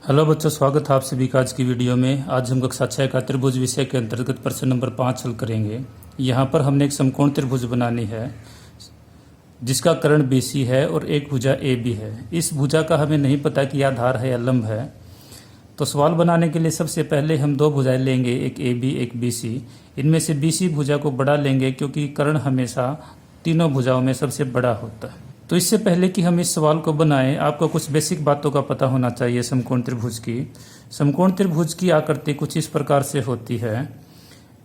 Hello बच्चों, स्वागत है आप सभी का आज की वीडियो में। आज हम कक्षा 6 का त्रिभुज विषय के अंतर्गत प्रश्न नंबर 5 हल करेंगे। यहाँ पर हमने एक समकोण त्रिभुज बनानी है जिसका कर्ण BC है और एक भुजा AB है। इस भुजा का हमें नहीं पता कि यह आधार है या लंब है। तो सवाल बनाने के लिए सबसे पहले हम दो भुजाएं लेंगे, एक AB एक BC। इनमें से BC भुजा को बड़ा लेंगे क्योंकि कर्ण हमेशा तीनों भुजाओं में सबसे बड़ा होता है। तो इससे पहले कि हम इस सवाल को बनाएं, आपको कुछ बेसिक बातों का पता होना चाहिए समकोण त्रिभुज की। समकोण त्रिभुज की आकृति कुछ इस प्रकार से होती है।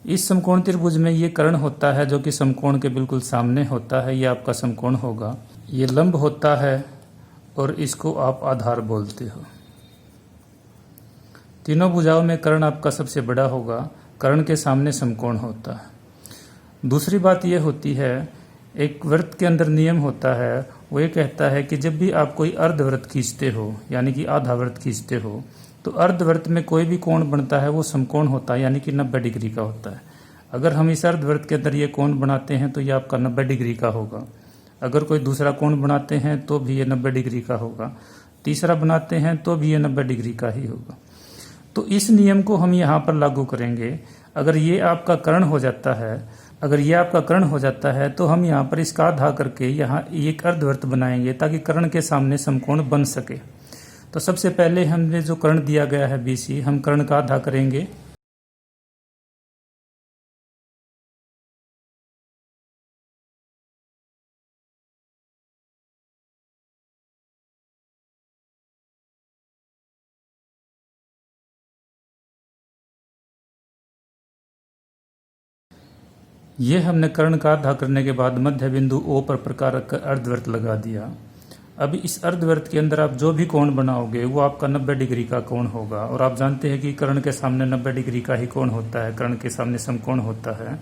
इस समकोण त्रिभुज में ये कर्ण होता है जो कि समकोण के बिल्कुल सामने होता है, ये आपका समकोण होगा। ये लंब होता है और इसको आप आधार बोलते हो। तीनों भुजाओं में कर्ण आपका सबसे बड़ा होगा, कर्ण के सामने समकोण होता है। दूसरी बात यह होती है, एक वृत्त के अंदर नियम होता है, वो ये कहता है कि जब भी आप कोई अर्धवृत्त खींचते हो यानी कि आधा वृत्त खींचते हो तो अर्धवृत्त में कोई भी कोण बनता है वो समकोण होता है, यानी कि 90 डिग्री का होता है। अगर हम इस अर्धवृत्त के अंदर ये कोण बनाते हैं तो ये आपका 90 डिग्री का होगा। अगर कोई दूसरा कोण बनाते हैं तो भी ये 90 डिग्री का होगा, तीसरा बनाते हैं तो भी ये 90 डिग्री का ही होगा। तो इस नियम को हम यहाँ पर लागू करेंगे। अगर ये आपका कर्ण हो जाता है तो हम यहाँ पर इसका आधा करके यहाँ एक अर्धवृत्त बनाएंगे ताकि कर्ण के सामने समकोण बन सके। तो सबसे पहले हमने जो कर्ण दिया गया है BC, हम कर्ण का आधा करेंगे। ये हमने कर्ण का आधा करने के बाद मध्य बिंदु O पर प्रकार रखकर अर्धवृत्त लगा दिया। अब इस अर्धवृत्त के अंदर आप जो भी कोण बनाओगे वो आपका 90 डिग्री का कोण होगा। और आप जानते हैं कि कर्ण के सामने 90 डिग्री का ही कोण होता है, कर्ण के सामने समकोण होता है।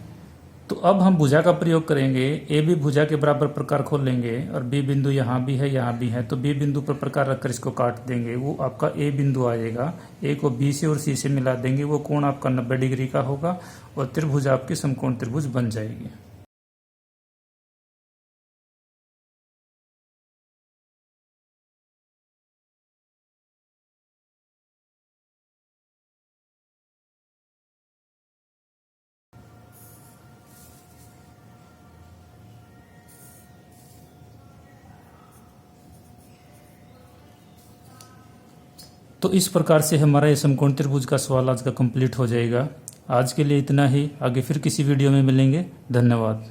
तो अब हम भुजा का प्रयोग करेंगे। AB भुजा के बराबर प्रकार खोलेंगे और B बिंदु यहाँ भी है, तो B बिंदु पर प्रकार रखकर इसको काट देंगे। वो आपका A बिंदु आएगा। A को B से और C से मिला देंगे, वो कोण आपका 90 डिग्री का होगा और त्रिभुज आपकी समकोण त्रिभुज बन जाएगी। तो इस प्रकार से हमारा ये समकोण त्रिभुज का सवाल आज का कंप्लीट हो जाएगा। आज के लिए इतना ही, आगे फिर किसी वीडियो में मिलेंगे। धन्यवाद।